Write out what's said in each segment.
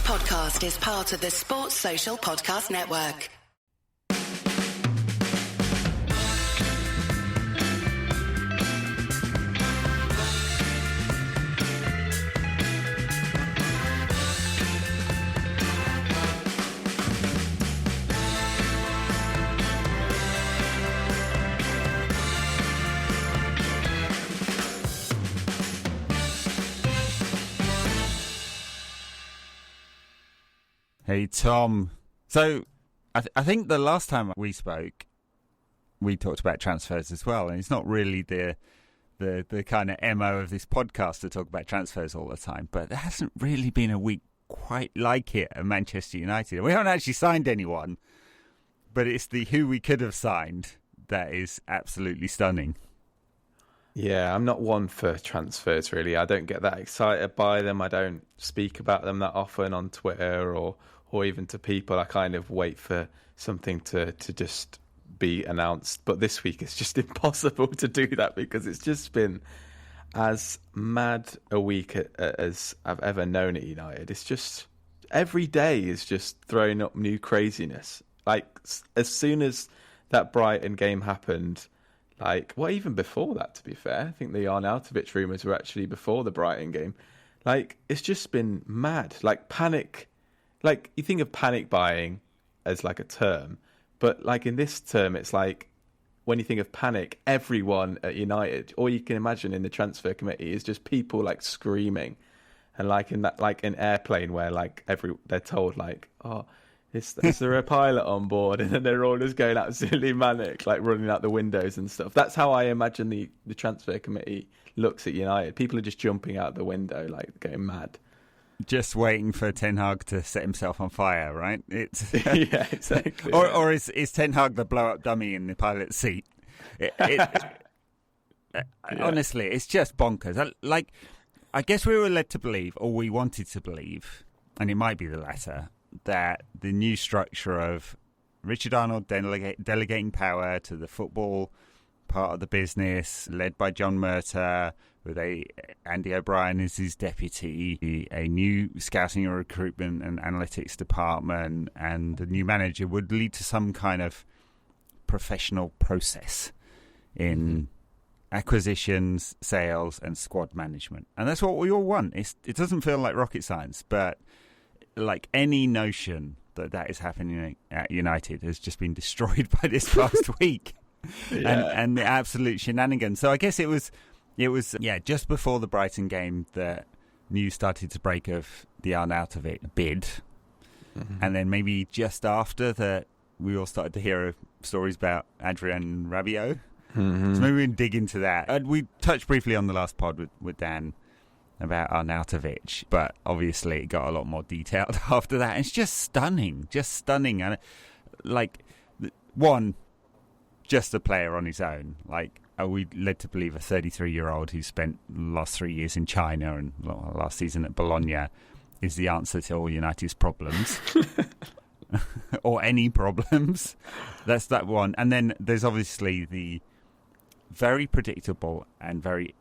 podcast is part of the Sports Social Podcast Network. Hey, Tom. So, I think the last time we spoke, we talked about transfers as well, and it's not really the kind of MO of this podcast to talk about transfers all the time, but there hasn't really been a week quite like it at Manchester United. We haven't actually signed anyone, but it's the who we could have signed that is absolutely stunning. Yeah, I'm not one for transfers, really. I don't get that excited by them. I don't speak about them that often on Twitter or even to people. I kind of wait for something to just be announced. But this week it's just impossible to do that because it's just been as mad a week as I've ever known at United. It's just every day is just throwing up new craziness. Like as soon as that Brighton game happened, even before that, to be fair, I think the Arnautovic rumours were actually before the Brighton game. It's just been mad. Panic. You think of panic buying as a term, but in this term, it's when you think of panic, everyone at United, all you can imagine in the transfer committee is just people screaming, and in that an airplane where they're told oh. Is there a pilot on board? And then they're all just going absolutely manic, running out the windows and stuff. That's how I imagine the transfer committee looks at United. People are just jumping out the window, going mad. Just waiting for Ten Hag to set himself on fire, right? It's yeah, exactly. Or is Ten Hag the blow-up dummy in the pilot's seat? Honestly, it's just bonkers. I guess we were led to believe, or we wanted to believe, and it might be the latter, that the new structure of Richard Arnold delegating power to the football part of the business, led by John Murtagh, with Andy O'Brien as his deputy, a new scouting and recruitment and analytics department, and the new manager would lead to some kind of professional process in acquisitions, sales, and squad management. And that's what we all want. It doesn't feel like rocket science, but any notion that is happening at United has just been destroyed by this past week. Yeah. and the absolute shenanigans. So I guess it was just before the Brighton game that news started to break of the Arnautovic bid, and then maybe just after that we all started to hear stories about Adrien Rabiot. So maybe we can dig into that. We touched briefly on the last pod with Dan about Arnautovic, but obviously it got a lot more detailed after that. And it's just stunning. And one, just a player on his own. Are we led to believe a 33-year-old who spent the last 3 years in China and last season at Bologna is the answer to all United's problems? Or any problems? That's that one. And then there's obviously the very predictable and very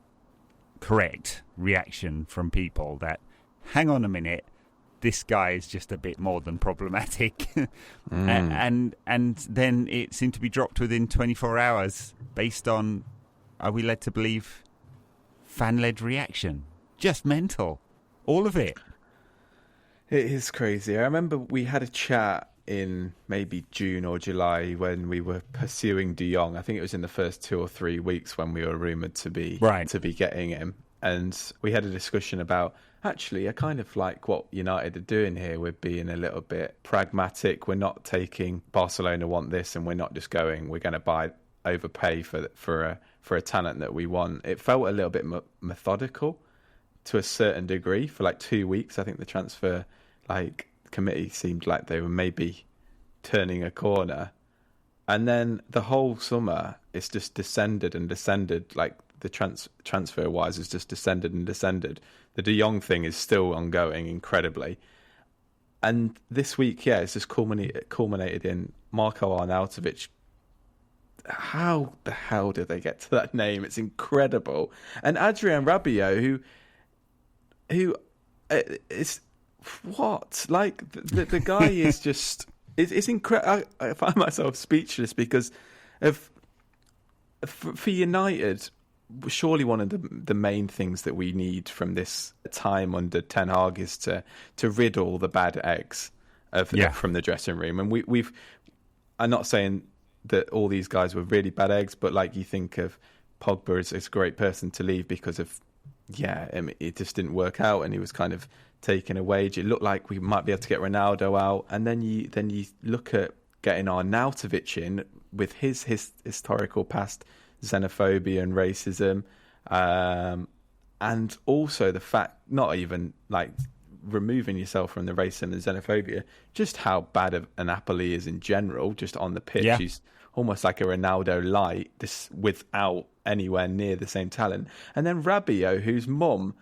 correct reaction from people that, hang on a minute, this guy is just a bit more than problematic. and then it seemed to be dropped within 24 hours based on, are we led to believe, fan-led reaction. Just mental. All of it. It is crazy. I remember we had a chat in maybe June or July when we were pursuing De Jong. I think it was in the first 2 or 3 weeks when we were rumoured to be getting him. And we had a discussion about, actually, I kind of like what United are doing here. We're being a little bit pragmatic. We're not taking Barcelona want this, and we're not just going, we're going to overpay for a talent that we want. It felt a little bit methodical to a certain degree. For 2 weeks, I think the transfer committee seemed like they were maybe turning a corner, and then the whole summer it's just descended and descended. The transfer wise has just descended and descended. The De Jong thing is still ongoing incredibly, and this week, it's just culminated in Marko Arnautovic. How the hell did they get to that name? It's incredible. And Adrien Rabiot, who is what? Like the guy is just it's incredible. I find myself speechless because for United, surely one of the main things that we need from this time under Ten Hag is to rid all the bad eggs from the dressing room. And we've. I'm not saying that all these guys were really bad eggs, but like you think of Pogba as a great person to leave because of it just didn't work out, and he was kind of taking a wage. It looked like we might be able to get Ronaldo out, and then you look at getting Arnautovic in with his historical past xenophobia and racism, and also the fact, not even like removing yourself from the racism and xenophobia, just how bad of an Napoli is in general, just on the pitch. Yeah. He's almost like a Ronaldo light, this without anywhere near the same talent. And then Rabiot, whose mum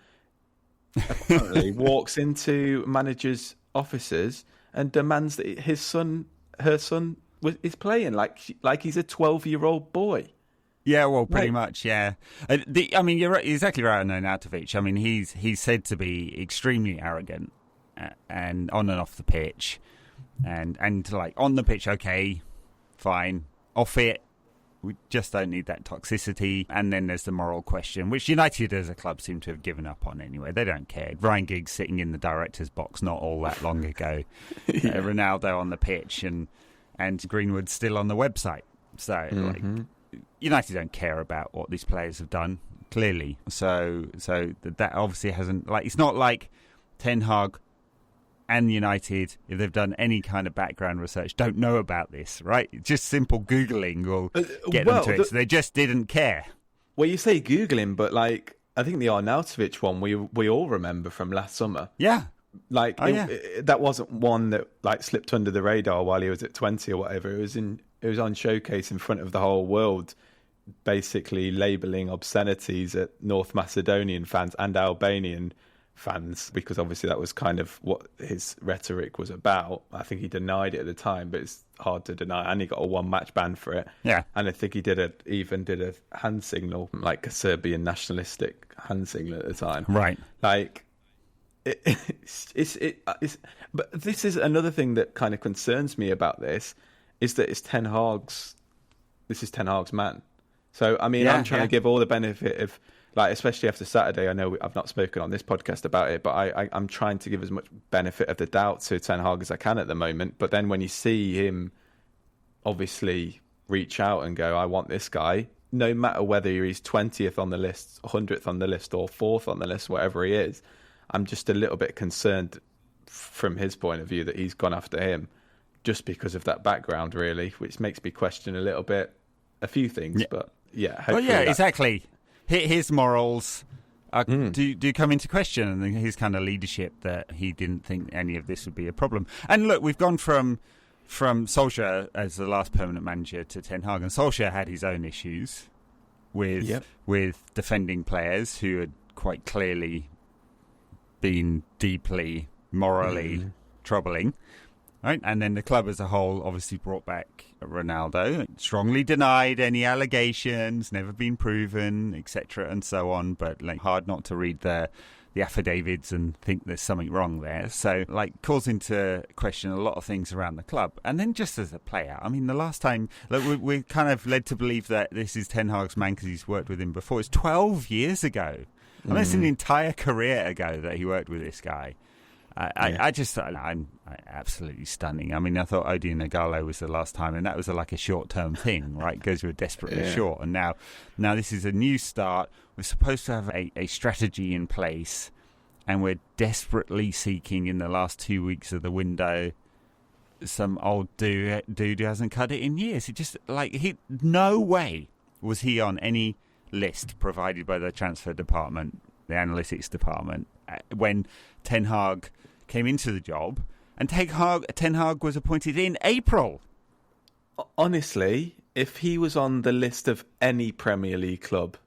apparently walks into managers' offices and demands that her son is playing like he's a 12-year-old boy. Yeah, well, pretty much, yeah. You're right, exactly right on Arnautovic. I mean, he's said to be extremely arrogant and on and off the pitch. And like, on the pitch, okay, fine. Off it, we just don't need that toxicity. And then there's the moral question, which United as a club seem to have given up on anyway. They don't care. Ryan Giggs sitting in the director's box not all that long ago. Ronaldo on the pitch and Greenwood still on the website. So, like, United don't care about what these players have done, clearly. So that obviously hasn't... Like, it's not like Ten Hag and United, if they've done any kind of background research, don't know about this, right? Just simple Googling will get them to it. So they just didn't care. Well, you say Googling, but like, I think the Arnautovic one we all remember from last summer. Yeah. Like, that wasn't one that like slipped under the radar while he was at 20 or whatever. It was on Showcase in front of the whole world, basically labelling obscenities at North Macedonian fans and Albanian fans, because obviously that was kind of what his rhetoric was about. I think he denied it at the time, but it's hard to deny, and he got a 1-match ban for it. Yeah. And I think he even did a hand signal, like a Serbian nationalistic hand signal at the time. Right. Like, it's but this is another thing that kind of concerns me about this, is that this is Ten Hag's man. So, I mean, I'm trying to give all the benefit of, like, especially after Saturday, I know I've not spoken on this podcast about it, but I'm trying to give as much benefit of the doubt to Ten Hag as I can at the moment. But then when you see him obviously reach out and go, I want this guy, no matter whether he's 20th on the list, 100th on the list, or 4th on the list, whatever he is, I'm just a little bit concerned from his point of view that he's gone after him just because of that background, really, which makes me question a few things. Yeah. But yeah, exactly. His morals do come into question, and his kind of leadership, that he didn't think any of this would be a problem. And look, we've gone from Solskjaer as the last permanent manager to Ten Hag, and Solskjaer had his own issues with defending players who had quite clearly been deeply morally troubling. Right? And then the club as a whole obviously brought back Ronaldo, strongly denied any allegations, never been proven, etc. and so on. But like, hard not to read the affidavits and think there's something wrong there. So, like, calls into question a lot of things around the club. And then just as a player, I mean, the last time, like, we're kind of led to believe that this is Ten Hag's man because he's worked with him before. It's 12 years ago. I mean, it's an entire career ago that he worked with this guy. I just thought, I'm absolutely stunning. I mean, I thought Odion Igalo was the last time, and that was like a short-term thing, right? Because we were desperately short. And now this is a new start. We're supposed to have a strategy in place, and we're desperately seeking in the last 2 weeks of the window some old dude who hasn't cut it in years. It just, like, no way was he on any list provided by the transfer department, the analytics department, when Ten Hag came into the job, and Ten Hag was appointed in April. Honestly, if he was on the list of any Premier League club,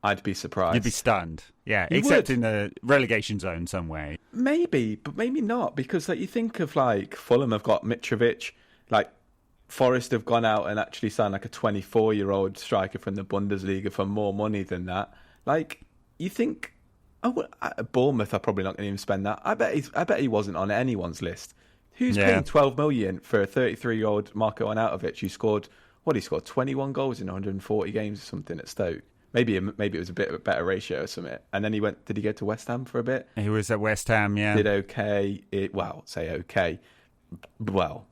I'd be surprised. You'd be stunned. Yeah, except in the relegation zone somewhere. Maybe, but maybe not, because like, you think of like Fulham have got Mitrovic, like Forest have gone out and actually signed like a 24-year-old striker from the Bundesliga for more money than that. Like, you think Bournemouth are probably not going to even spend that. I bet he wasn't on anyone's list. Who's paying 12 million for a 33-year-old Marko Arnautovic who scored 21 goals in 140 games or something at Stoke? Maybe it was a bit of a better ratio or something. And then did he go to West Ham for a bit? He was at West Ham, yeah. Did okay. Say okay. Well,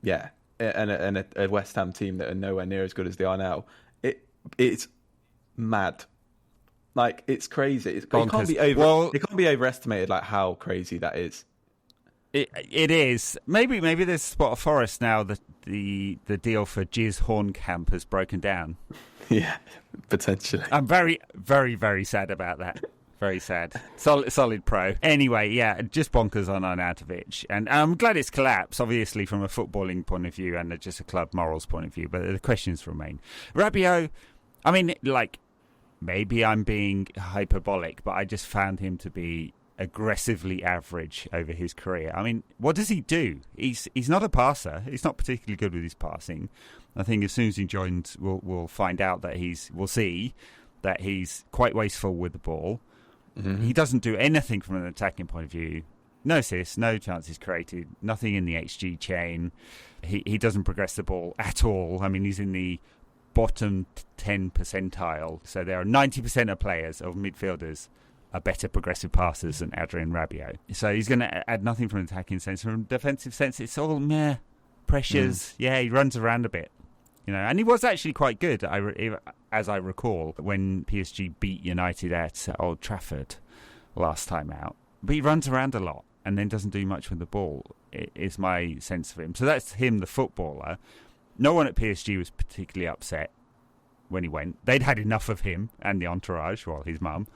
yeah. And a West Ham team that are nowhere near as good as they are now. It's mad. Like, it's crazy. It can't be overestimated, like, how crazy that is. It is. Maybe there's a spot of forest now that the deal for Jizz Hornkamp has broken down. Yeah, potentially. I'm very, very, very sad about that. Very sad. Solid pro. Anyway, yeah, just bonkers on Arnautovic. And I'm glad it's collapsed, obviously, from a footballing point of view and just a club morals point of view. But the questions remain. Rabiot, I mean, like, maybe I'm being hyperbolic, but I just found him to be aggressively average over his career. I mean, what does he do? He's not a passer. He's not particularly good with his passing. I think as soon as he joins, we'll find out that we'll see that he's quite wasteful with the ball. Mm-hmm. He doesn't do anything from an attacking point of view. No assists, no chances created, nothing in the XG chain. He doesn't progress the ball at all. I mean, he's in the bottom 10 percentile. So there are 90% of players, of midfielders, are better progressive passers than Adrien Rabiot. So he's going to add nothing from an attacking sense. From a defensive sense, it's all meh. Pressures. Yeah, he runs around a bit. And he was actually quite good, as I recall, when PSG beat United at Old Trafford last time out. But he runs around a lot and then doesn't do much with the ball, is my sense of him. So that's him, the footballer. No one at PSG was particularly upset when he went. They'd had enough of him and the entourage, well, his mum.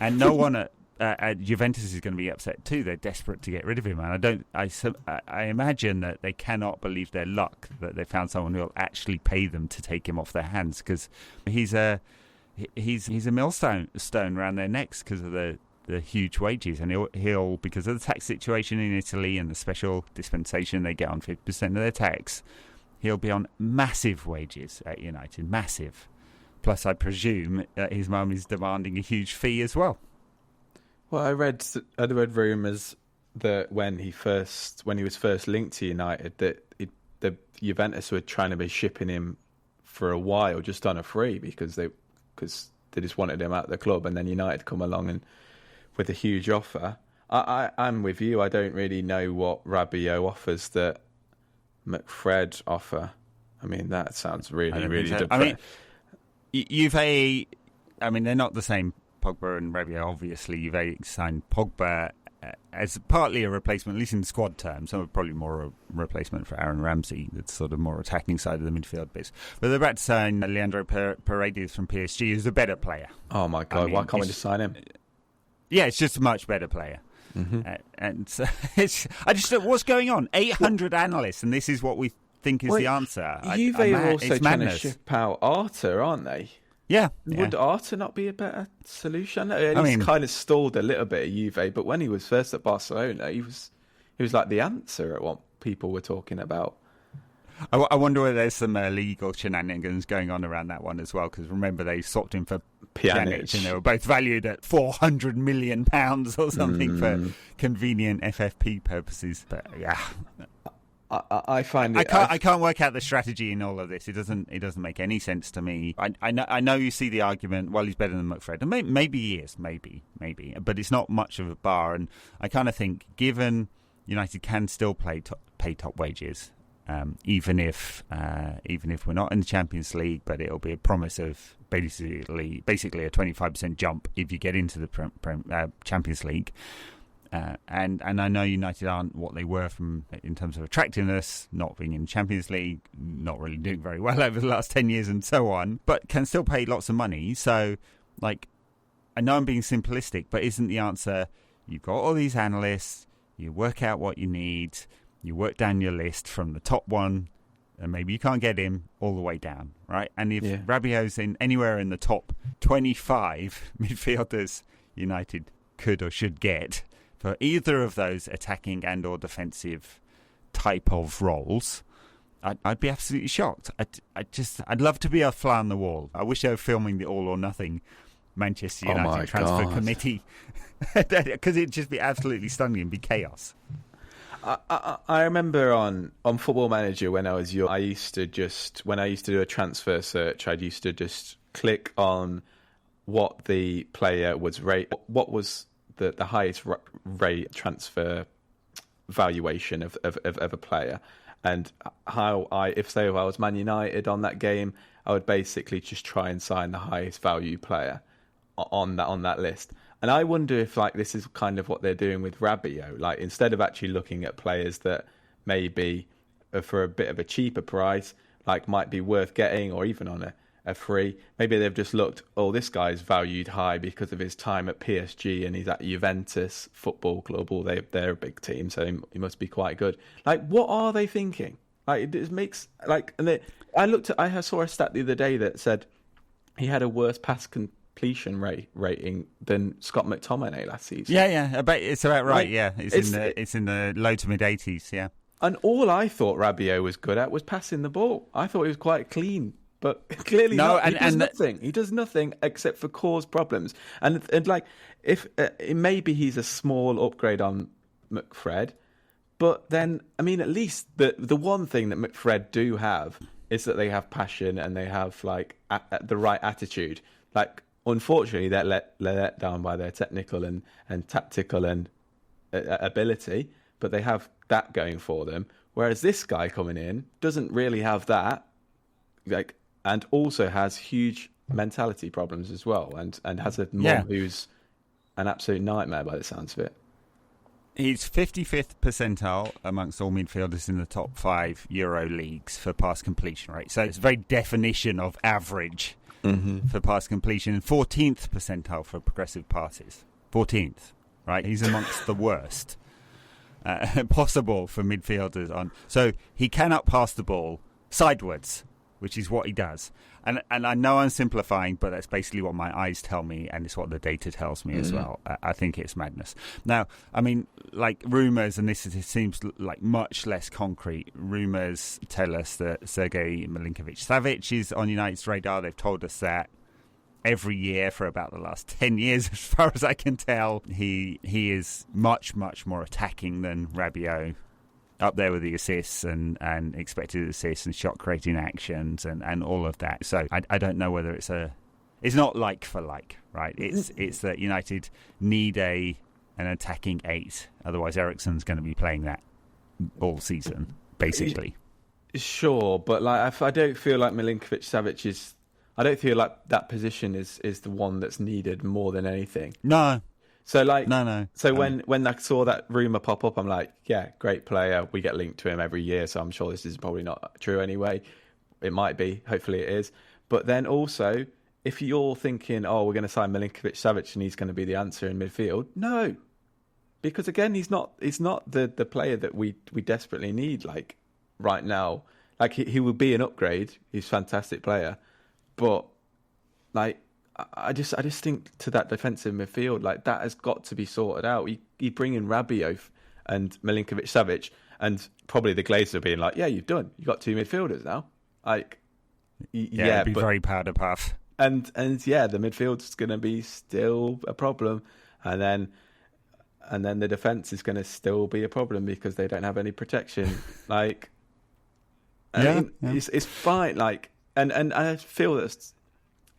And no one at Juventus is going to be upset too. They're desperate to get rid of him, and I imagine that they cannot believe their luck that they found someone who will actually pay them to take him off their hands, because he's a millstone around their necks because of the huge wages, and he'll because of the tax situation in Italy and the special dispensation they get on 50% of their tax, he'll be on massive wages at United, massive. Plus, I presume his mum is demanding a huge fee as well. Well, I read rumours that when he was first linked to United, that the Juventus were trying to be shipping him for a while just on a free because they just wanted him at the club, and then United come along and with a huge offer. I'm with you. I don't really know what Rabiot offers that McFred offer. I mean, that sounds really, really so. depressing. Juve, I mean, they're not the same. Pogba and Rabiot, obviously. Juve signed Pogba as partly a replacement, at least in squad terms. So probably more a replacement for Aaron Ramsey, that's sort of more attacking side of the midfield bits. But they're about to sign Leandro Paredes from PSG, who's a better player. Oh my God, why can't we just sign him? Yeah, it's just a much better player. Mm-hmm. And so I just thought, what's going on? 800 analysts, and this is what we think is the answer. Juve are also trying to ship out Arta, aren't they? Yeah. Would Arta not be a better solution? He's kind of stalled a little bit at Juve, but when he was first at Barcelona, he was like the answer at what people were talking about. I wonder whether there's some legal shenanigans going on around that one as well, because remember they swapped him for Pjanic, and they were both valued at £400 million or something for convenient FFP purposes. But yeah, I find it. I can't work out the strategy in all of this. It doesn't make any sense to me. I know you see the argument. Well, he's better than McFred, and maybe he is, maybe, but it's not much of a bar. And I kind of think, given United can still pay top wages. Even if we're not in the Champions League, but it'll be a promise of basically a 25% jump if you get into the Champions League. And I know United aren't what they were in terms of attractiveness, not being in the Champions League, not really doing very well over the last 10 years and so on, but can still pay lots of money. So, like, I know I'm being simplistic, but isn't the answer, you've got all these analysts, you work out what you need, you work down your list from the top one, and maybe you can't get him all the way down, right? And if Rabiot's anywhere in the top 25 midfielders United could or should get for either of those attacking and or defensive type of roles, I'd be absolutely shocked. I'd love to be a fly on the wall. I wish they were filming the All or Nothing Manchester United transfer committee, because it'd just be absolutely stunning and be chaos. I remember on Football Manager when I was young, when I used to do a transfer search, I used to just click on what the player was what was the highest rate transfer valuation of a player, and if I was Man United on that game, I would basically just try and sign the highest value player on that list. And I wonder if this is kind of what they're doing with Rabiot. Instead of actually looking at players that maybe for a bit of a cheaper price, might be worth getting, or even on a free, maybe they've just looked, this guy's valued high because of his time at PSG and he's at Juventus Football Club, or they're a big team, so he must be quite good. What are they thinking? It makes I saw a stat the other day that said he had a worse pass completion rating than Scott McTominay last season. Yeah, it's about right. It's in the low to mid 80s. Yeah, and all I thought Rabiot was good at was passing the ball. I thought he was quite clean, but clearly not. He does nothing. He does nothing except for cause problems. And if maybe he's a small upgrade on McFred, but then at least the one thing that McFred do have is that they have passion and they have the right attitude. Unfortunately, they're let down by their technical and tactical and ability, but they have that going for them. Whereas this guy coming in doesn't really have that, and also has huge mentality problems as well, and has a mum who's an absolute nightmare by the sounds of it. He's 55th percentile amongst all midfielders in the top 5 Euro leagues for pass completion rate. So it's a very definition of average for pass completion, and 14th percentile for progressive passes. 14th, right? He's amongst the worst possible for midfielders. So he cannot pass the ball sideways, which is what he does. And I know I'm simplifying, but that's basically what my eyes tell me, and it's what the data tells me as well. I think it's madness. Now, rumours, and this seems much less concrete, rumours tell us that Sergei Milinkovic-Savic is on United's radar. They've told us that every year for about the last 10 years, as far as I can tell. He is much, much more attacking than Rabiot, up there with the assists and expected assists and shot creating actions and all of that. So I don't know whether it's not like for like, right? It's that United need an attacking 8, otherwise Eriksen's going to be playing that all season, basically. Sure, but I don't feel like Milinkovic-Savic is. I don't feel like that position is the one that's needed more than anything. No. So no. So when I saw that rumour pop up, I'm like, yeah, great player. We get linked to him every year, so I'm sure this is probably not true anyway. It might be. Hopefully it is. But then also, if you're thinking, we're going to sign Milinkovic-Savic and he's going to be the answer in midfield, no, because again, he's not the player that we desperately need right now. He will be an upgrade. He's a fantastic player, but I just think to that defensive midfield, that has got to be sorted out. You bring in Rabiot and Milinkovic-Savic, and probably the Glazers are being like, yeah, you've got 2 midfielders now. It'd be very powder puff. And the midfield's going to be still a problem, and then the defence is going to still be a problem because they don't have any protection. It's fine. And I feel that's,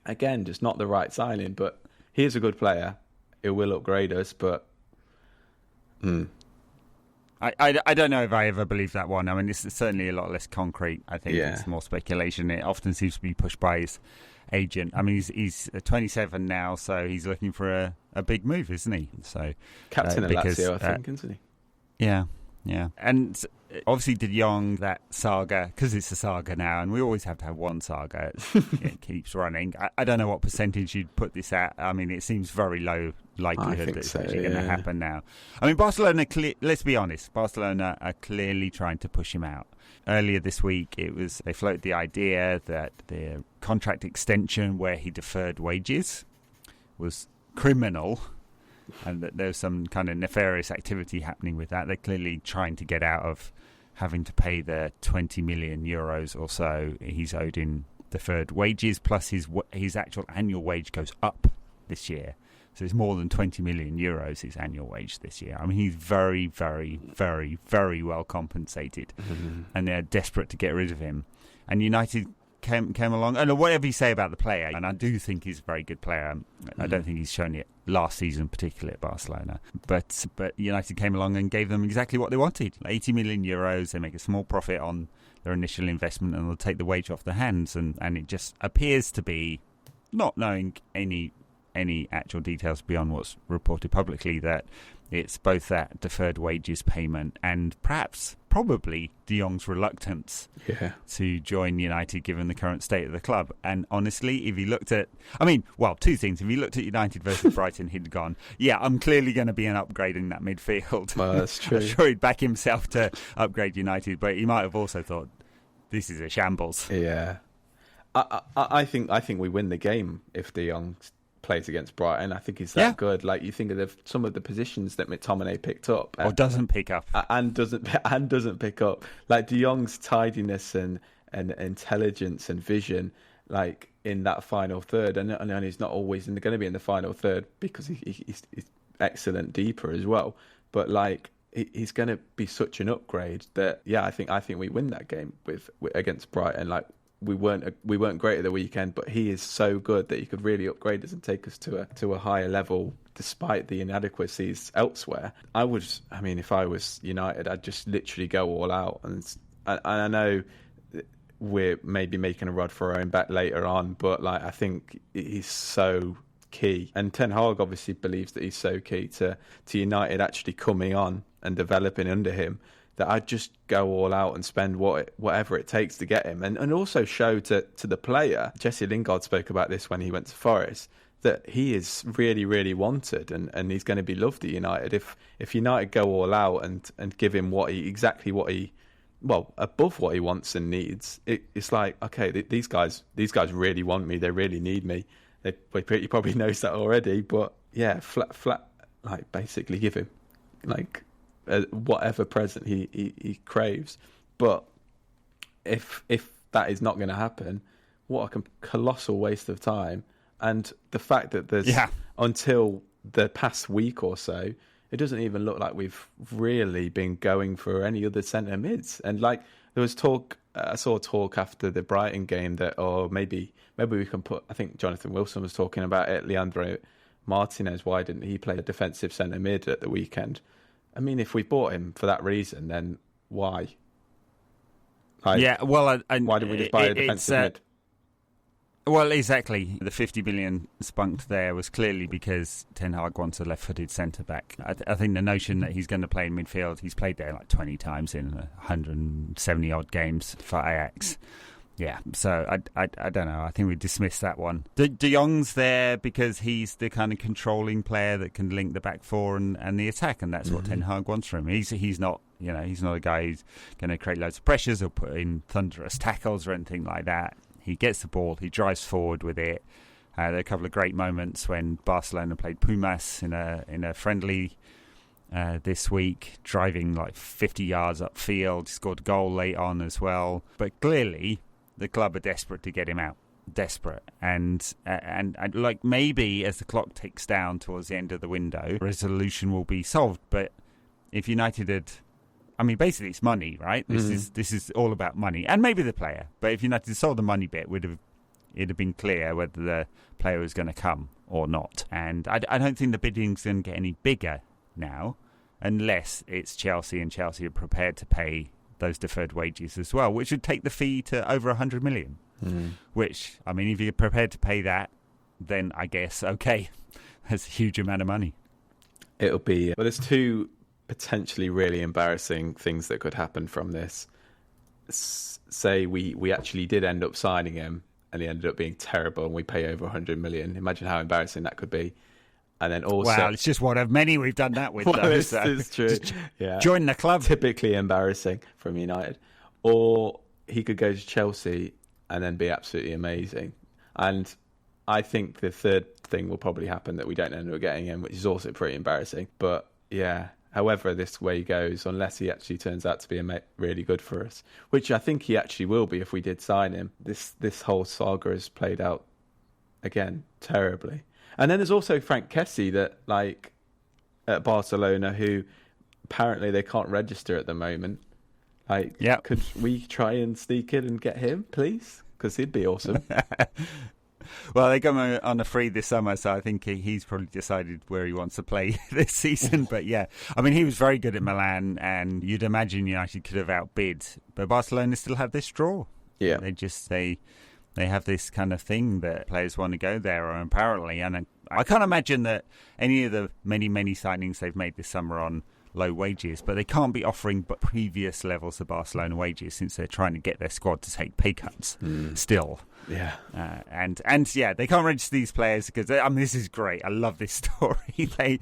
again, just not the right signing, but he's a good player. It will upgrade us, but I don't know if I ever believe that one. It's certainly a lot less concrete. I think it's more speculation. It often seems to be pushed by his agent. He's 27 now, so he's looking for a big move, isn't he? So captain of Lazio, I think, isn't he? Yeah. And obviously De Jong, that saga, because it's a saga now, and we always have to have one saga. It keeps running. I don't know what percentage you'd put this at. It seems very low likelihood that it's actually going to happen now. Barcelona, let's be honest, Barcelona are clearly trying to push him out. Earlier this week, they floated the idea that the contract extension where he deferred wages was criminal, and that there's some kind of nefarious activity happening with that. They're clearly trying to get out of having to pay the 20 million euros or so he's owed in deferred wages, plus his actual annual wage goes up this year. So it's more than 20 million euros his annual wage this year. I mean, he's very, very, very, very well compensated, and they're desperate to get rid of him. And United came along, and whatever you say about the player, and I do think he's a very good player. I don't think he's shown it last season, particularly at Barcelona. But United came along and gave them exactly what they wanted: 80 million euros. They make a small profit on their initial investment, and they'll take the wage off their hands. And it just appears to be, not knowing any actual details beyond what's reported publicly, that it's both that deferred wages payment and probably De Jong's reluctance to join United given the current state of the club. And honestly, if he looked at, two things. If he looked at United versus Brighton, he'd gone, I'm clearly going to be an upgrade in that midfield. Well, that's true. I'm sure he'd back himself to upgrade United, but he might have also thought, this is a shambles. Yeah. I think we win the game if De Jong plays against Brighton. I think he's that good. Like, you think of some of the positions that McTominay picked up, or doesn't pick up, and doesn't pick up. Like De Jong's tidiness and intelligence and vision, like in that final third, and he's not always going to be in the final third because he's excellent deeper as well. But like, he's going to be such an upgrade that I think we win that game against Brighton. Like, we weren't great at the weekend, but he is so good that he could really upgrade us and take us to a higher level despite the inadequacies elsewhere. If I was United, I'd just literally go all out. And I know we're maybe making a rod for our own back later on, but like, I think he's so key. And Ten Hag obviously believes that he's so key to United actually coming on and developing under him, that I'd just go all out and spend whatever it takes to get him. And also show to the player, Jesse Lingard spoke about this when he went to Forest, that he is really, really wanted and he's going to be loved at United. If United go all out and give him above what he wants and needs, it's like, okay, these guys really want me, they really need me. He probably knows that already, but flat, like, basically give him, like, whatever present he craves. But if that is not going to happen, what a colossal waste of time. And the fact that there's until the past week or so, it doesn't even look like we've really been going for any other centre mids. And like, there was talk, I saw talk after the Brighton game that, maybe we can put, I think Jonathan Wilson was talking about it, Leandro Martinez, why didn't he play a defensive centre mid at the weekend? I mean, if we bought him for that reason, then why? Why didn't we just buy a defensive mid? Well, exactly. The 50 million spunked there was clearly because Ten Hag wants a left-footed centre-back. I think the notion that he's going to play in midfield, he's played there like 20 times in 170-odd games for Ajax. Yeah, so I don't know. I think we dismissed that one. De Jong's there because he's the kind of controlling player that can link the back four and the attack, and that's what Ten Hag wants from him. He's not, he's not a guy who's going to create loads of pressures or put in thunderous tackles or anything like that. He gets the ball, he drives forward with it. There are a couple of great moments when Barcelona played Pumas in a friendly this week, driving like 50 yards upfield. He scored a goal late on as well. But clearly, the club are desperate to get him out. Desperate. And like, maybe as the clock ticks down towards the end of the window, resolution will be solved. But if United had, basically it's money, right? This is all about money, and maybe the player. But if United sold the money bit, it'd have been clear whether the player was going to come or not. And I don't think the bidding's going to get any bigger now, unless it's Chelsea, and Chelsea are prepared to pay those deferred wages as well, which would take the fee to over 100 million. Which, if you're prepared to pay that, then I guess, okay, that's a huge amount of money. It'll be... Well, there's two potentially really embarrassing things that could happen from this. Say we actually did end up signing him and he ended up being terrible and we pay over 100 million. Imagine how embarrassing that could be. And then also... Well, it's just one of many we've done that with. It's true. Yeah. Join the club. Typically embarrassing from United. Or he could go to Chelsea and then be absolutely amazing. And I think the third thing will probably happen, that we don't end up getting him, which is also pretty embarrassing. But yeah, however this way goes, unless he actually turns out to be really good for us, which I think he actually will be if we did sign him, this whole saga has played out, again, terribly. And then there's also Frank Kessie that, like, at Barcelona, who apparently they can't register at the moment. Like, could we try and sneak in and get him, please? Because he'd be awesome. Well, they got him on a free this summer, so I think he's probably decided where he wants to play this season. But yeah, I mean, he was very good at Milan, and you'd imagine United could have outbid. But Barcelona still have this draw. Yeah, they have this kind of thing that players want to go there, apparently. And I can't imagine that any of the many signings they've made this summer on low wages, but they can't be offering previous levels of Barcelona wages since they're trying to get their squad to take pay cuts still. Yeah. And yeah, they can't register these players because, I mean, this is great. I love this story. They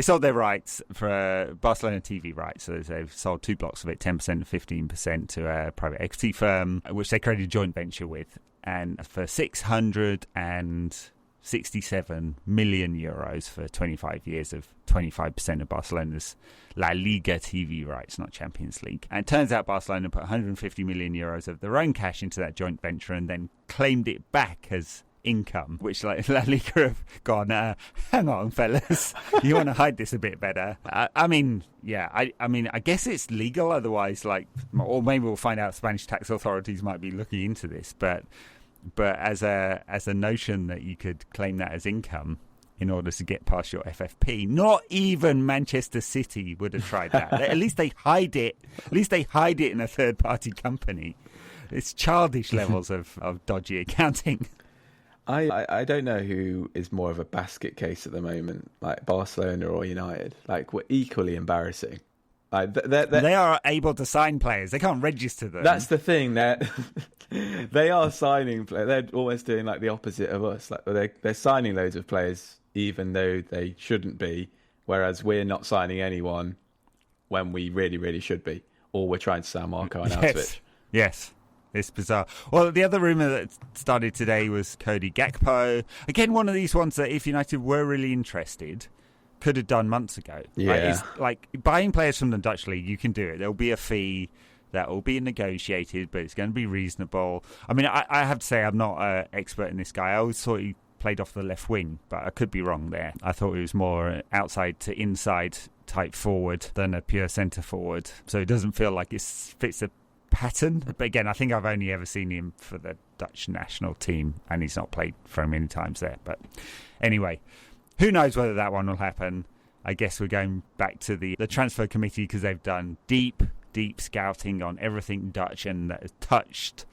sold their rights for Barcelona TV rights. So they've sold 2 blocks of it, 10% and 15% to a private equity firm, which they created a joint venture with. And for 667 million euros for 25 years of 25% of Barcelona's La Liga TV rights, not Champions League. And it turns out Barcelona put 150 million euros of their own cash into that joint venture and then claimed it back as income, which La Liga have gone, hang on, fellas, you want to hide this a bit better. I guess it's legal otherwise, or maybe we'll find out Spanish tax authorities might be looking into this, but as a notion that you could claim that as income in order to get past your FFP, not even Manchester City would have tried that. At least they hide it. At least they hide it in a third-party company. It's childish levels of dodgy accounting. I don't know who is more of a basket case at the moment, like Barcelona or United. Like, we're equally embarrassing. Like they are able to sign players. They can't register them. That's the thing. They are signing players. They're almost doing like the opposite of us. Like they're signing loads of players even though they shouldn't be, whereas we're not signing anyone when we really, really should be. Or we're trying to sign Marko Arnautovic. Yes. It's bizarre. Well, the other rumour that started today was Cody Gakpo. Again, one of these ones that if United were really interested, could have done months ago. Yeah. It's like buying players from the Dutch league, you can do it. There'll be a fee that will be negotiated, but it's going to be reasonable. I mean, I have to say I'm not an expert in this guy. I always thought he played off the left wing, but I could be wrong there. I thought he was more outside to inside type forward than a pure centre forward. So it doesn't feel like it fits a pattern. But again, I think I've only ever seen him for the Dutch national team, and he's not played very many times there. But anyway, who knows whether that one will happen. I guess we're going back to the transfer committee because they've done deep scouting on everything Dutch and that has touched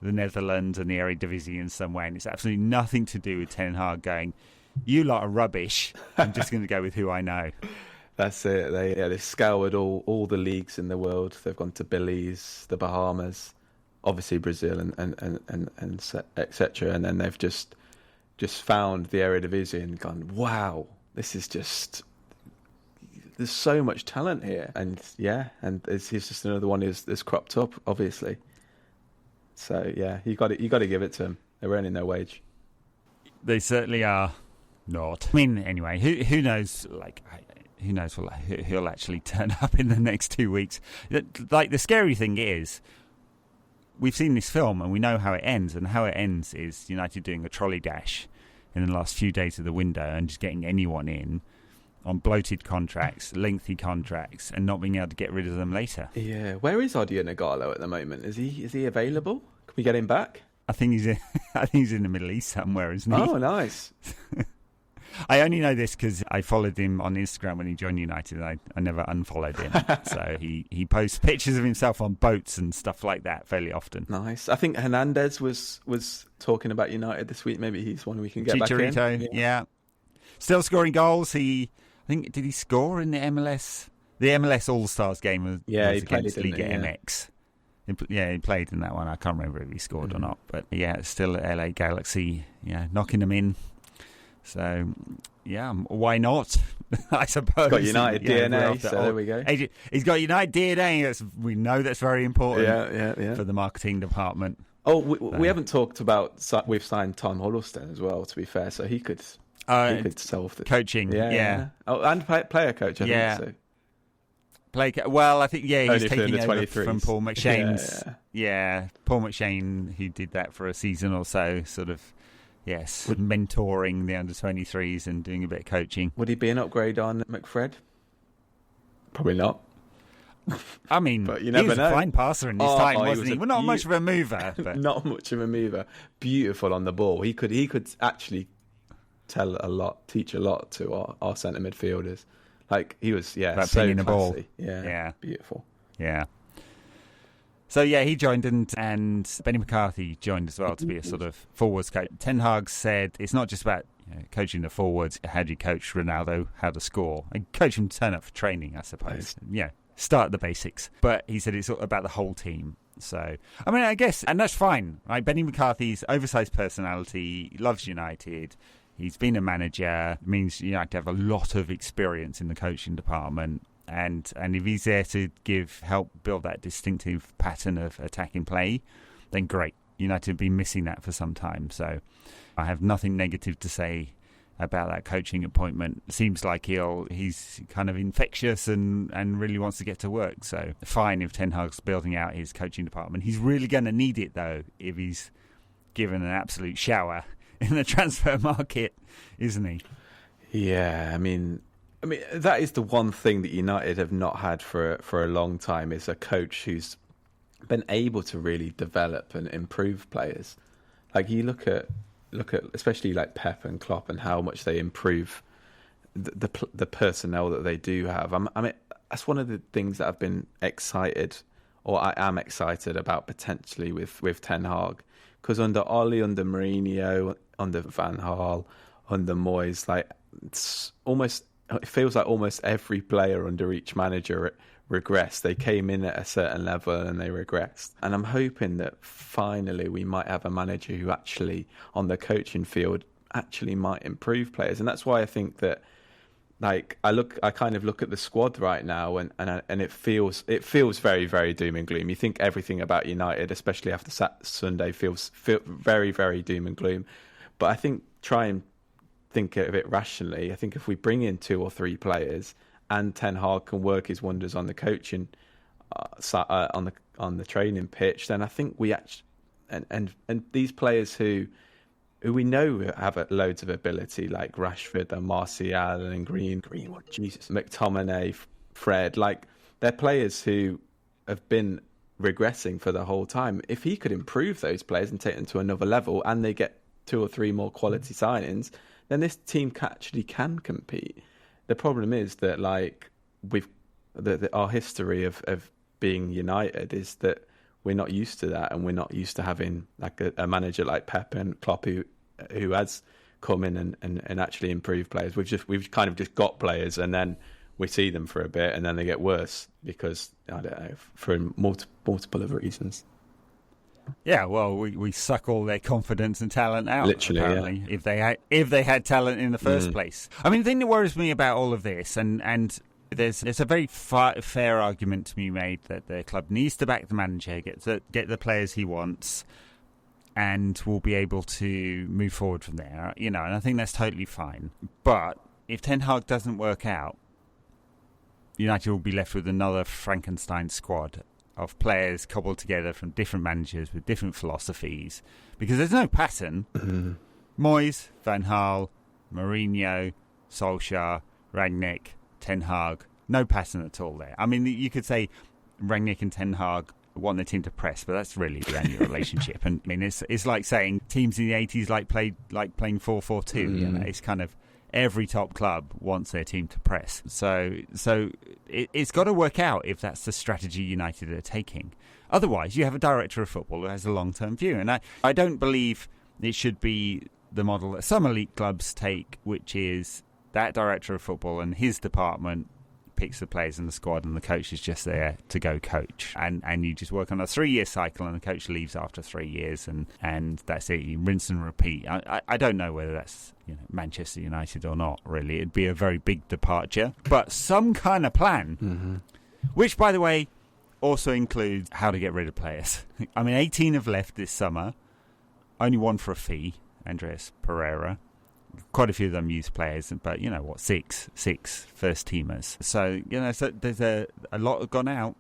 the Netherlands and the Eredivisie in some way. And it's absolutely nothing to do with Ten Hag going, you lot are rubbish. I'm just going to go with who I know. That's it. They've scoured all the leagues in the world. They've gone to Belize, the Bahamas, obviously Brazil and etc. And then they've just found the Eredivisie and gone, wow, this is just, there's so much talent here. And he's just another one who's cropped up, obviously. So yeah, you got to give it to them. They're earning their wage. They certainly are not. I mean, anyway, who knows? Who knows he'll actually turn up in the next 2 weeks? Like, the scary thing is, we've seen this film and we know how it ends, and how it ends is United doing a trolley dash in the last few days of the window and just getting anyone in on bloated contracts, lengthy contracts, and not being able to get rid of them later. Yeah, where is Adrien Rabiot at the moment? Is he available? Can we get him back? I think he's in the Middle East somewhere, isn't he? Oh, nice. I only know this because I followed him on Instagram when he joined United, and I never unfollowed him. So he posts pictures of himself on boats and stuff like that fairly often. Nice. I think Hernandez was talking about United this week. Maybe he's one we can get Chicharito, back in. Yeah. Still scoring goals. Did he score in the MLS? The MLS All-Stars game was against Liga MX. He played in that one. I can't remember if he scored or not. But yeah, it's still LA Galaxy, knocking them in. So, yeah, why not? I suppose. He's got United DNA, so there we go. He's got United DNA. We know that's very important for the marketing department. Oh, we haven't talked about, we've signed Tom Huddleston as well, to be fair, so he could solve the coaching. Yeah. Oh, and player coach, I think so. I think, he's taking over 23s. From Paul McShane's. Paul McShane, who did that for a season or so, sort of Yes, mentoring the under-23s and doing a bit of coaching. Would he be an upgrade on McFred? Probably not. I mean, but you he never was know. a fine passer in his time, wasn't he? Well, not much of a mover. But... not much of a mover. Beautiful on the ball. He could actually teach a lot to our centre midfielders. Like, he was, about so pinging the ball. Yeah, beautiful. Yeah. So, yeah, he joined and Benny McCarthy joined as well to be a sort of forwards coach. Ten Hag said it's not just about coaching the forwards. How do you coach Ronaldo how to score? And coach him to turn up for training, I suppose. Yeah, start the basics. But he said it's about the whole team. So, I mean, I guess, and that's fine. Right? Benny McCarthy's oversized personality, he loves United. He's been a manager. It means United have a lot of experience in the coaching department. And if he's there to help build that distinctive pattern of attacking play, then great. United have been missing that for some time. So I have nothing negative to say about that coaching appointment. It seems like he's kind of infectious and really wants to get to work. So fine if Ten Hag's building out his coaching department. He's really going to need it, though, if he's given an absolute shower in the transfer market, isn't he? Yeah, I mean, that is the one thing that United have not had for a long time, is a coach who's been able to really develop and improve players. Like, you look at especially like Pep and Klopp and how much they improve the personnel that they do have. I mean, that's one of the things that I've been excited, or I am excited about potentially with Ten Hag, because under Ole, under Mourinho, under Van Gaal, under Moyes, like it feels like almost every player under each manager regressed. They came in at a certain level and they regressed. And I'm hoping that finally we might have a manager who actually, on the coaching field, actually might improve players. And that's why I think that, like, I kind of look at the squad right now, and it feels very, very doom and gloom. You think everything about United, especially after Sunday, feels very, very doom and gloom. But I think try and think of it rationally. I think if we bring in 2 or 3 players, and Ten Hag can work his wonders on the coaching, on the training pitch, then I think we actually and these players who we know have loads of ability, like Rashford and Martial and Greenwood, Jesus, McTominay, Fred, like, they're players who have been regressing for the whole time. If he could improve those players and take them to another level, and they get 2 or 3 more quality signings, then this team actually can compete. The problem is that, like, our history of being United is that we're not used to that, and we're not used to having like a manager like Pep and Klopp who has come in and actually improved players. We've kind of just got players, and then we see them for a bit, and then they get worse because, I don't know, for multiple of reasons. Yeah, well, we suck all their confidence and talent out. Literally, apparently, yeah. If they had talent in the first place. I mean, the thing that worries me about all of this, and there's a very fair argument to be made that the club needs to back the manager, get the players he wants, and will be able to move forward from there. And I think that's totally fine. But if Ten Hag doesn't work out, United will be left with another Frankenstein squad of players cobbled together from different managers with different philosophies, because there's no pattern. Moyes, Van Gaal, Mourinho, Solskjaer, Rangnick, Ten Hag, no pattern at all there. I mean, you could say Rangnick and Ten Hag want their team to press, but that's really the only relationship. And I mean, it's like saying teams in the 80s playing 4-4-2. It's kind of every top club wants their team to press. So it's got to work out if that's the strategy United are taking. Otherwise, you have a director of football who has a long-term view. And I don't believe it should be the model that some elite clubs take, which is that director of football and his department picks the players in the squad and the coach is just there to go coach. And you just work on a 3-year cycle and the coach leaves after 3 years and that's it. You rinse and repeat. I don't know whether that's Manchester United or not, really. It'd be a very big departure. But some kind of plan, which, by the way, also includes how to get rid of players. I mean, 18 have left this summer. Only one for a fee, Andreas Pereira. Quite a few of them youth players, but six first teamers. So so there's a lot have gone out,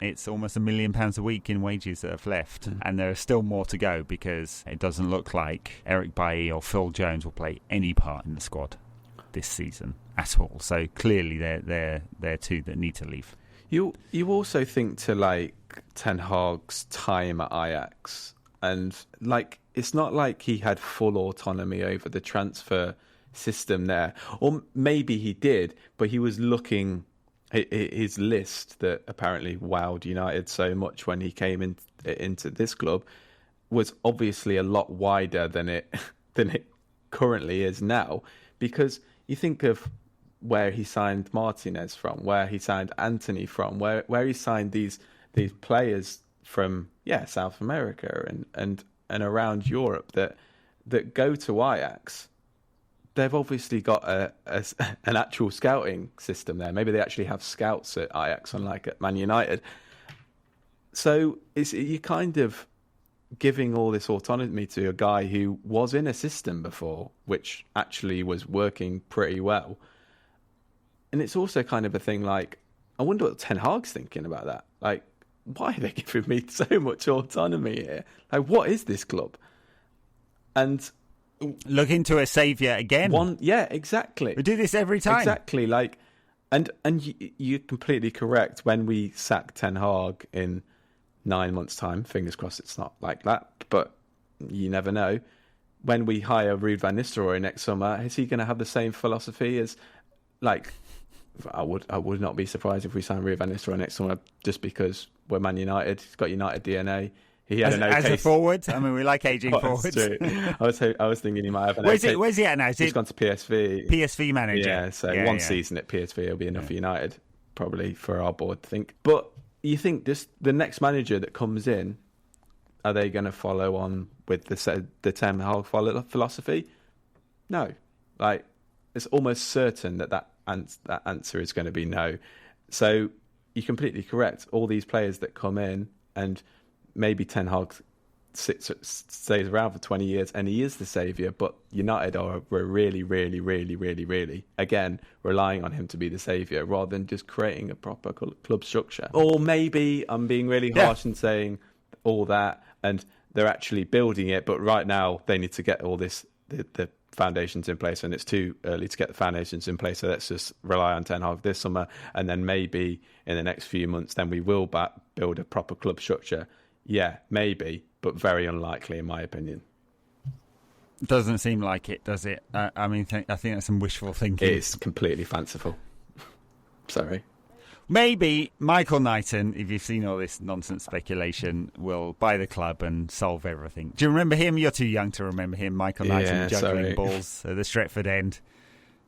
it's almost £1 million a week in wages that have left, and there is still more to go because it doesn't look like Eric Bailly or Phil Jones will play any part in the squad this season at all. So clearly they're two that need to leave. You also think to like Ten Hag's time at Ajax, and like it's not like he had full autonomy over the transfer system there, or maybe he did, but he was looking his list that apparently wowed United so much when he came into this club was obviously a lot wider than it currently is now, because you think of where he signed Martinez from, where he signed Anthony from, where he signed these players from South America and around Europe that go to Ajax. They've obviously got an actual scouting system there. Maybe they actually have scouts at Ajax, unlike at Man United. So you're kind of giving all this autonomy to a guy who was in a system before, which actually was working pretty well. And it's also kind of a thing like, I wonder what Ten Hag's thinking about that. Like, why are they giving me so much autonomy here? Like, what is this club? And looking to a saviour again. Yeah, exactly. We do this every time. Exactly. Like, and you're completely correct. When we sack Ten Hag in 9 months' time, fingers crossed it's not like that, but you never know. When we hire Ruud van Nistelrooy next summer, is he going to have the same philosophy as, like, I would not be surprised if we sign Ruud van Nistelrooy next summer just because we're Man United. He's got United DNA. He had as a forward. I mean, we like aging forwards. True. I was thinking he might have an. Where's he at now? He's gone to PSV. PSV manager. Yeah, so one season at PSV will be enough for United, probably for our board, I think. But you think the next manager that comes in, are they going to follow on with the Ten Hag philosophy? No, like it's almost certain that answer is going to be no. So you're completely correct. All these players that come in, and maybe Ten Hag stays around for 20 years and he is the saviour, but United were really, really, really, really, really, again, relying on him to be the saviour rather than just creating a proper club structure. Or maybe I'm being really harsh in saying all that and they're actually building it, but right now they need to get all the foundations in place, and it's too early to get the foundations in place, so let's just rely on Ten Hag this summer, and then maybe in the next few months then we will build a proper club structure. Yeah, maybe, but very unlikely in my opinion. Doesn't seem like it, does it? I mean, I think that's some wishful thinking. It's completely fanciful. Sorry. Maybe Michael Knighton, if you've seen all this nonsense speculation, will buy the club and solve everything. Do you remember him? You're too young to remember him. Michael Knighton juggling balls at the Stretford end,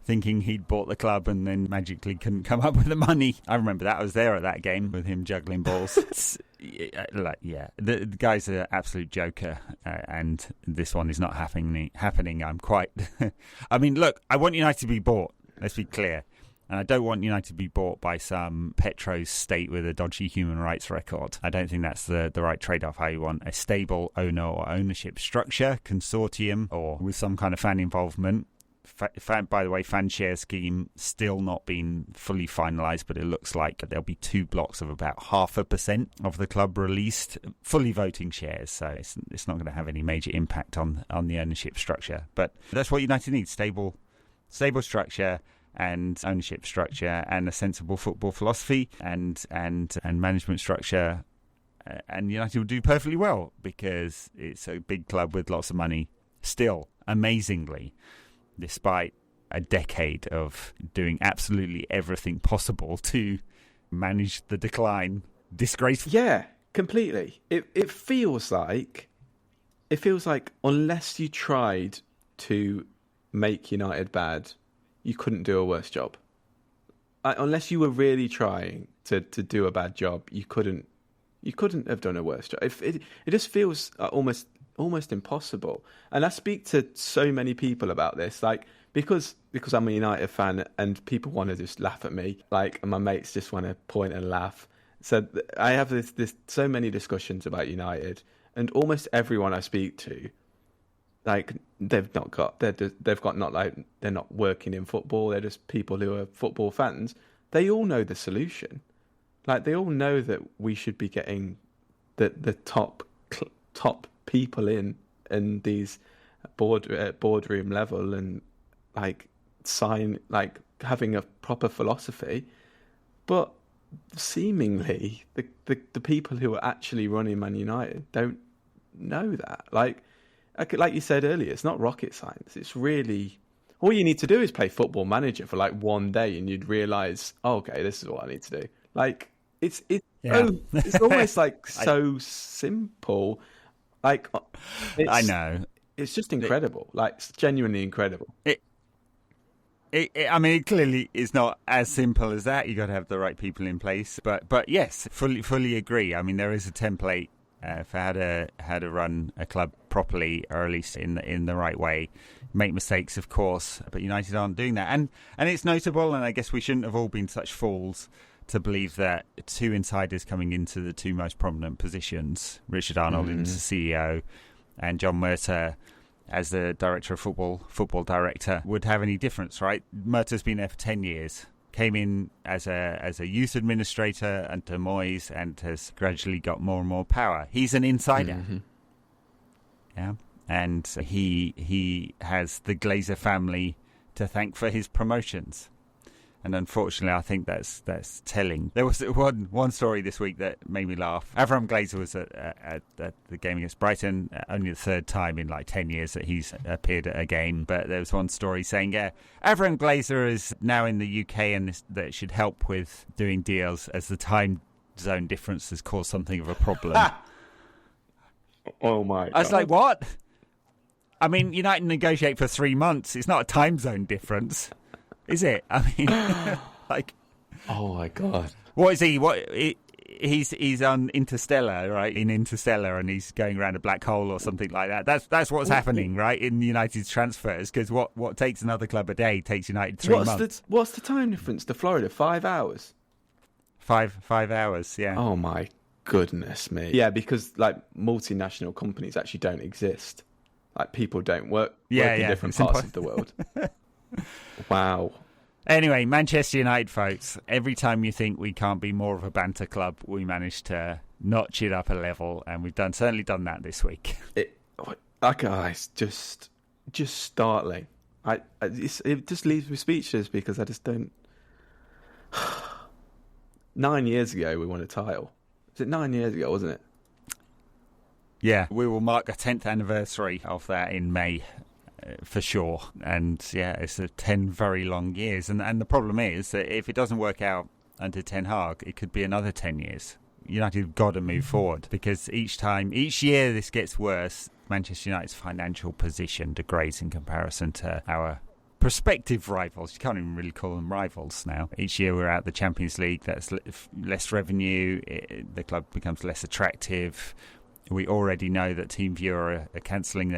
thinking he'd bought the club and then magically couldn't come up with the money. I remember that. I was there at that game with him juggling balls. The guy's an absolute joker, and this one is not happening. I'm quite... I mean, look, I want United to be bought. Let's be clear. And I don't want United to be bought by some Petros state with a dodgy human rights record. I don't think that's the right trade-off. How you want a stable owner or ownership structure, consortium, or with some kind of fan involvement. By the way, fan share scheme still not been fully finalised, but it looks like there'll be 2 blocks of about 0.5% of the club released, fully voting shares. So it's not going to have any major impact on the ownership structure. But that's what United needs: stable structure and ownership structure, and a sensible football philosophy and management structure. And United will do perfectly well because it's a big club with lots of money. Still, amazingly, despite a decade of doing absolutely everything possible to manage the decline, disgraceful. Yeah, completely. It feels like unless you tried to make United bad, you couldn't do a worse job. Unless you were really trying to do a bad job, you couldn't have done a worse job. It just feels almost impossible. And I speak to so many people about this, like because I'm a United fan and people want to just laugh at me, like, and my mates just want to point and laugh. So I have this so many discussions about United, and almost everyone I speak to, like, they're not working in football. They're just people who are football fans. They all know the solution. Like, they all know that we should be getting the top people in these boardroom level, and like having a proper philosophy. But seemingly the people who are actually running Man United don't know that. Like you said earlier, it's not rocket science. It's really, all you need to do is play Football Manager for like one day, and you'd realise, oh, okay, this is what I need to do. Like it's almost like so simple. Like I know, it's just incredible. Like, it's genuinely incredible. I mean, it clearly is not as simple as that. You got to have the right people in place. But yes, fully agree. I mean, there is a template for how to run a club properly, or at least in the right way. Make mistakes, of course, but United aren't doing that. And it's notable, and I guess we shouldn't have all been such fools to believe that two insiders coming into the two most prominent positions, Richard Arnold as the CEO and John Murtough as the director of football director, would have any difference, right? Murtaugh's been there for 10 years, came in as a youth administrator under Moyes, and has gradually got more and more power. He's an insider. Yeah. And he has the Glazer family to thank for his promotions. And unfortunately, I think that's telling. There was one story this week that made me laugh. Adrien Glazer was at the game against Brighton, only the third time in like 10 years that he's appeared at a game. But there was one story saying, Adrien Glazer is now in the UK, and that should help with doing deals, as the time zone difference has caused something of a problem. Oh my God. I was like, what? I mean, United negotiate for 3 months. It's not a time zone difference, is it? I mean, like, oh my God, what is he? He's on Interstellar, right? In Interstellar, and he's going around a black hole or something like that. That's what's happening, right? In United's transfers, because what takes another club a day takes United 3 months. What's the time difference to Florida? 5 hours. 5 hours, yeah. Oh my goodness me. Yeah, because like multinational companies actually don't exist. Like, people don't work in different parts of the world. Wow. Anyway, Manchester United, folks. Every time you think we can't be more of a banter club, we manage to notch it up a level, and we've certainly done that this week. It's just startling. It just leaves me speechless, because I just don't. 9 years ago, we won a title. Was it 9 years ago, wasn't it? Yeah, we will mark a 10th anniversary of that in May, for sure. And yeah, it's 10 very long years. And the problem is that if it doesn't work out under Ten Hag, it could be another 10 years. United have got to move forward, because each year this gets worse, Manchester United's financial position degrades in comparison to our prospective rivals. You can't even really call them rivals now. Each year we're out the Champions League. That's less revenue. The club becomes less attractive. We already know that TeamViewer are cancelling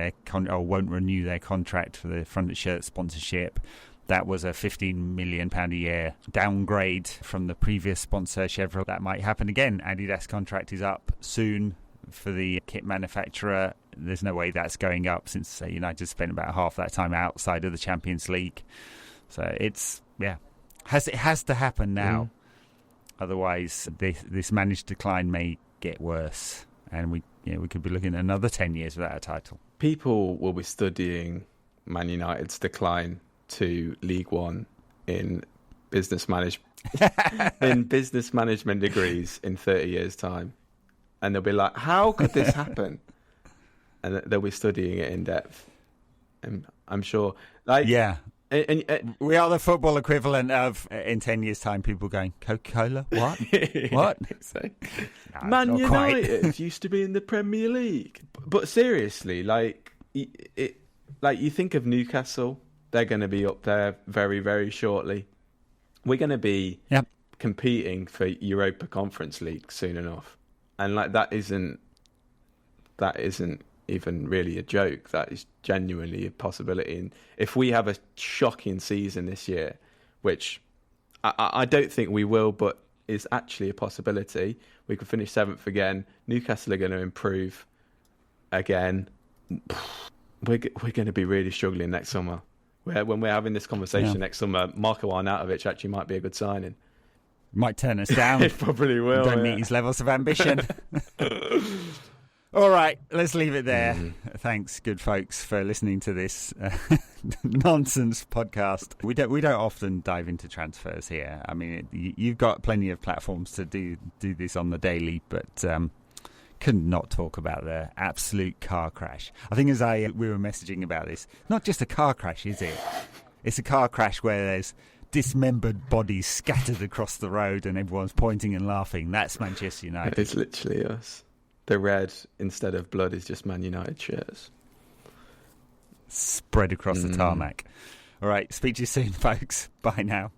or won't renew their contract for the fronted shirt sponsorship. That was a £15 million a year downgrade from the previous sponsor, Chevrolet. That might happen again. Adidas contract is up soon for the kit manufacturer. There's no way that's going up, since United spent about half that time outside of the Champions League. So it has to happen now. Otherwise, this managed decline may get worse, and we could be looking at another 10 years without a title. People will be studying Man United's decline to League One in business management degrees in 30 years' time, and they'll be like, "How could this happen?" And they'll be studying it in depth. And I'm sure, and we are the football equivalent of, in 10 years' time, people going, Coca-Cola? What? What? No, Man United used to be in the Premier League. But seriously, you think of Newcastle, they're going to be up there very, very shortly. We're going to be competing for Europa Conference League soon enough. And that isn't even really a joke. That is genuinely a possibility. And if we have a shocking season this year, which I don't think we will, but is actually a possibility, we could finish 7th again. Newcastle are going to improve again. We're going to be really struggling next summer. When we're having this conversation next summer, Marko Arnautovic actually might be a good signing. Might turn us down. It probably will. Don't meet his levels of ambition. All right, let's leave it there. Thanks, good folks, for listening to this nonsense podcast. We don't often dive into transfers here. I mean, you've got plenty of platforms to do this on the daily, but couldn't not talk about the absolute car crash. I think we were messaging about this, not just a car crash, is it? It's a car crash where there's dismembered bodies scattered across the road and everyone's pointing and laughing. That's Manchester United. It's literally us. The red instead of blood is just Man United shirts spread across the tarmac. All right, speak to you soon, folks. Bye now.